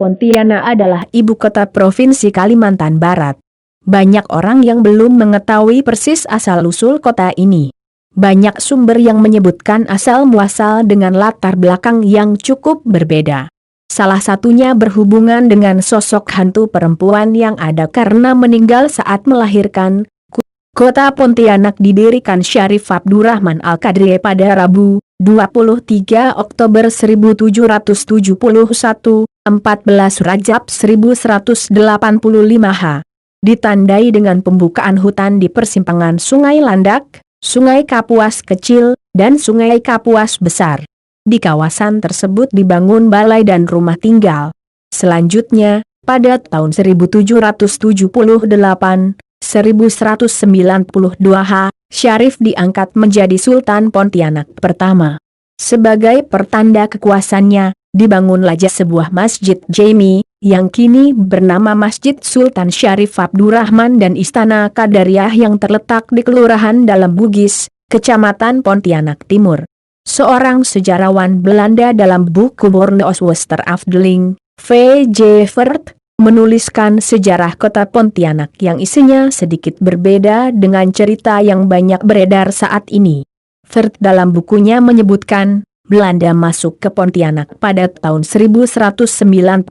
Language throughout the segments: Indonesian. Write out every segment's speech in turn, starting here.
Pontianak adalah ibu kota Provinsi Kalimantan Barat. Banyak orang yang belum mengetahui persis asal-usul kota ini. Banyak sumber yang menyebutkan asal-muasal dengan latar belakang yang cukup berbeda. Salah satunya berhubungan dengan sosok hantu perempuan yang ada karena meninggal saat melahirkan. Kota Pontianak didirikan Syarif Abdurrahman Al-Qadri pada Rabu, 23 Oktober 1771, 14 Rajab 1185 H. Ditandai dengan pembukaan hutan di persimpangan Sungai Landak, Sungai Kapuas Kecil, dan Sungai Kapuas Besar. Di kawasan tersebut dibangun balai dan rumah tinggal. Selanjutnya, pada tahun 1778, 1192 H, Syarif diangkat menjadi Sultan Pontianak pertama. Sebagai pertanda kekuasaannya, dibangunlah sebuah masjid jami, yang kini bernama Masjid Sultan Syarif Abdurrahman dan Istana Qadariyah yang terletak di Kelurahan Dalam Bugis, Kecamatan Pontianak Timur. Seorang sejarawan Belanda dalam buku Borneos Westerafdeling, V.J. Vert, menuliskan sejarah kota Pontianak yang isinya sedikit berbeda dengan cerita yang banyak beredar saat ini. Vert dalam bukunya menyebutkan, Belanda masuk ke Pontianak pada tahun 1194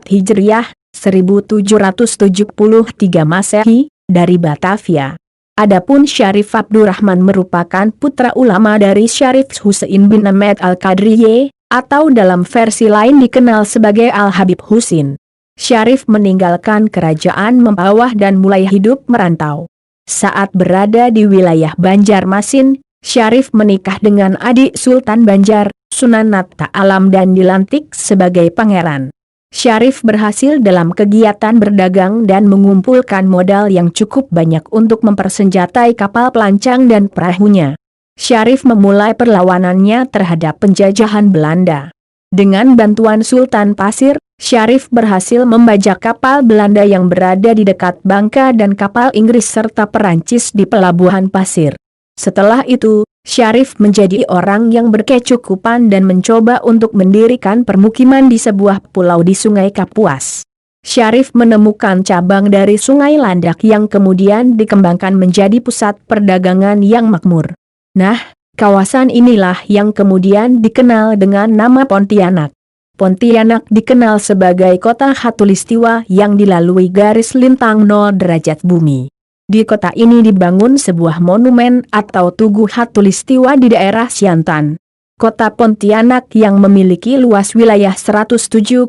Hijriah, 1773 Masehi, dari Batavia. Adapun Syarif Abdurrahman merupakan putra ulama dari Syarif Husain bin Ahmed Al-Qadri, atau dalam versi lain dikenal sebagai Al-Habib Husin. Syarif meninggalkan kerajaan Mempawah dan mulai hidup merantau. Saat berada di wilayah Banjarmasin, Syarif menikah dengan adik Sultan Banjar, Sunan Atta Alam dan dilantik sebagai pangeran. Syarif berhasil dalam kegiatan berdagang dan mengumpulkan modal yang cukup banyak untuk mempersenjatai kapal pelancong dan perahunya. Syarif memulai perlawanannya terhadap penjajahan Belanda. Dengan bantuan Sultan Pasir, Syarif berhasil membajak kapal Belanda yang berada di dekat Bangka dan kapal Inggris serta Perancis di Pelabuhan Pasir. Setelah itu, Syarif menjadi orang yang berkecukupan dan mencoba untuk mendirikan permukiman di sebuah pulau di Sungai Kapuas. Syarif menemukan cabang dari Sungai Landak yang kemudian dikembangkan menjadi pusat perdagangan yang makmur. Nah, kawasan inilah yang kemudian dikenal dengan nama Pontianak. Pontianak dikenal sebagai kota khatulistiwa yang dilalui garis lintang 0 derajat bumi. Di kota ini dibangun sebuah monumen atau tugu khatulistiwa di daerah Siantan. Kota Pontianak yang memiliki luas wilayah 107,82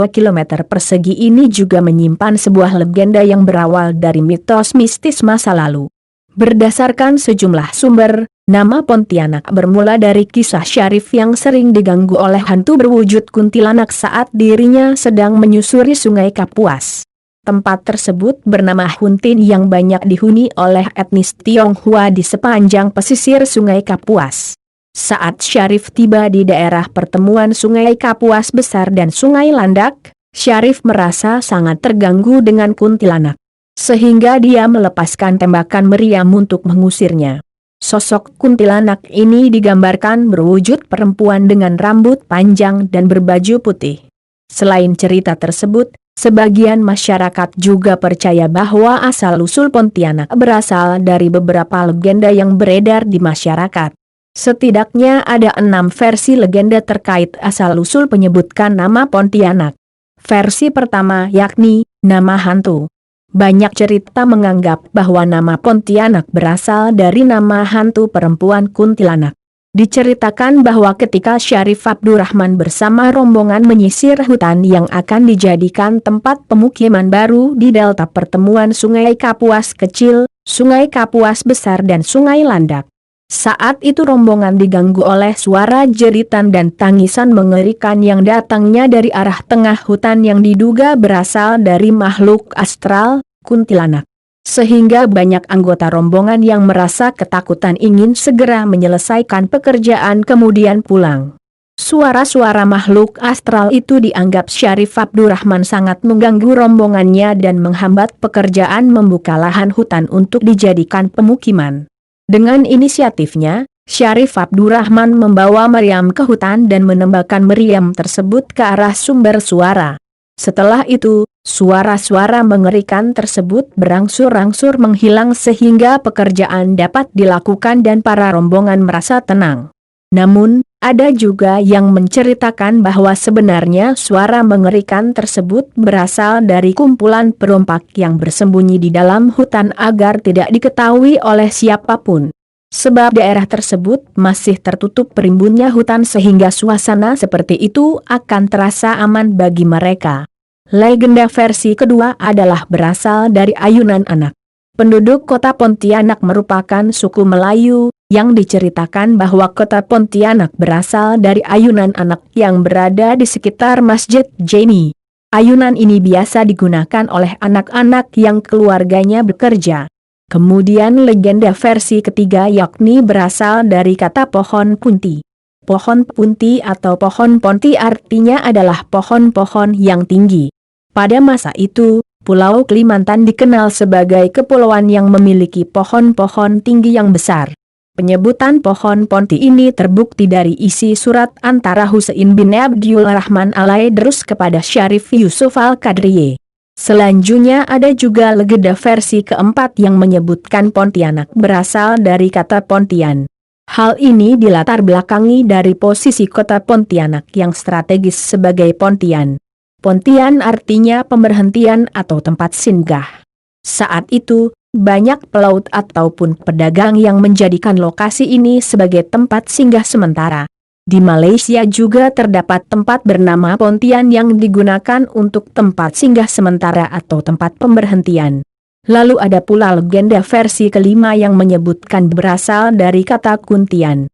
km persegi ini juga menyimpan sebuah legenda yang berawal dari mitos mistis masa lalu. Berdasarkan sejumlah sumber, nama Pontianak bermula dari kisah Syarif yang sering diganggu oleh hantu berwujud kuntilanak saat dirinya sedang menyusuri Sungai Kapuas. Tempat tersebut bernama Huntin yang banyak dihuni oleh etnis Tionghoa di sepanjang pesisir Sungai Kapuas. Saat Syarif tiba di daerah pertemuan Sungai Kapuas Besar dan Sungai Landak, Syarif merasa sangat terganggu dengan kuntilanak. Sehingga dia melepaskan tembakan meriam untuk mengusirnya. Sosok kuntilanak ini digambarkan berwujud perempuan dengan rambut panjang dan berbaju putih. Selain cerita tersebut, sebagian masyarakat juga percaya bahwa asal-usul Pontianak berasal dari beberapa legenda yang beredar di masyarakat. Setidaknya ada 6 versi legenda terkait asal-usul penyebutkan nama Pontianak. Versi pertama yakni nama hantu. Banyak cerita menganggap bahwa nama Pontianak berasal dari nama hantu perempuan kuntilanak. Diceritakan bahwa ketika Syarif Abdurrahman bersama rombongan menyisir hutan yang akan dijadikan tempat pemukiman baru di delta pertemuan Sungai Kapuas Kecil, Sungai Kapuas Besar dan Sungai Landak. Saat itu rombongan diganggu oleh suara jeritan dan tangisan mengerikan yang datangnya dari arah tengah hutan yang diduga berasal dari makhluk astral, kuntilanak. Sehingga banyak anggota rombongan yang merasa ketakutan ingin segera menyelesaikan pekerjaan kemudian pulang. Suara-suara makhluk astral itu dianggap Syarif Abdurrahman sangat mengganggu rombongannya dan menghambat pekerjaan membuka lahan hutan untuk dijadikan pemukiman. Dengan inisiatifnya, Syarif Abdurrahman membawa Maryam ke hutan dan menembakkan Maryam tersebut ke arah sumber suara. Setelah itu, suara-suara mengerikan tersebut berangsur-angsur menghilang sehingga pekerjaan dapat dilakukan dan para rombongan merasa tenang. Namun, ada juga yang menceritakan bahwa sebenarnya suara mengerikan tersebut berasal dari kumpulan perompak yang bersembunyi di dalam hutan agar tidak diketahui oleh siapapun. Sebab daerah tersebut masih tertutup rimbunnya hutan sehingga suasana seperti itu akan terasa aman bagi mereka. Legenda versi kedua adalah berasal dari ayunan anak. Penduduk kota Pontianak merupakan suku Melayu, yang diceritakan bahwa kota Pontianak berasal dari ayunan anak yang berada di sekitar Masjid Jami. Ayunan ini biasa digunakan oleh anak-anak yang keluarganya bekerja. Kemudian legenda versi ketiga yakni berasal dari kata pohon punti. Pohon punti atau pohon ponti artinya adalah pohon-pohon yang tinggi. Pada masa itu, Pulau Kalimantan dikenal sebagai kepulauan yang memiliki pohon-pohon tinggi yang besar. Penyebutan pohon ponti ini terbukti dari isi surat antara Husein bin Abdul Rahman al-Aidrus kepada Syarif Yusuf al-Qadriye. Selanjutnya ada juga legenda versi keempat yang menyebutkan Pontianak berasal dari kata Pontian. Hal ini dilatar belakangi dari posisi kota Pontianak yang strategis sebagai Pontian. Pontian artinya pemberhentian atau tempat singgah. Saat itu, banyak pelaut ataupun pedagang yang menjadikan lokasi ini sebagai tempat singgah sementara. Di Malaysia juga terdapat tempat bernama Pontian yang digunakan untuk tempat singgah sementara atau tempat pemberhentian. Lalu ada pula legenda versi kelima yang menyebutkan berasal dari kata Kuntian.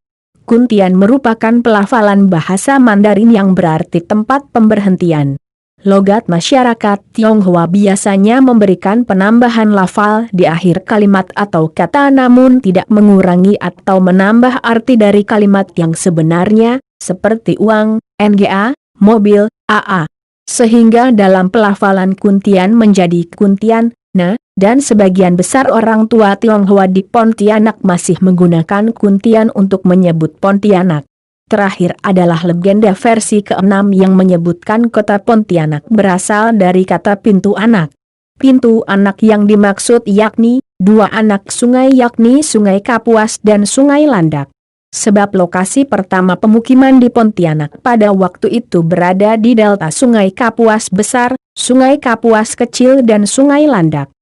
Kuntian merupakan pelafalan bahasa Mandarin yang berarti tempat pemberhentian. Logat masyarakat Tionghoa biasanya memberikan penambahan lafal di akhir kalimat atau kata namun tidak mengurangi atau menambah arti dari kalimat yang sebenarnya, seperti uang, nga, mobil, aa. Sehingga dalam pelafalan Kuntian menjadi Kuntian, dan sebagian besar orang tua Tionghoa di Pontianak masih menggunakan Kuntian untuk menyebut Pontianak. Terakhir adalah legenda versi keenam yang menyebutkan kota Pontianak berasal dari kata pintu anak. Pintu anak yang dimaksud yakni dua anak sungai yakni Sungai Kapuas dan Sungai Landak. Sebab lokasi pertama pemukiman di Pontianak pada waktu itu berada di delta Sungai Kapuas besar, Sungai Kapuas kecil dan Sungai Landak.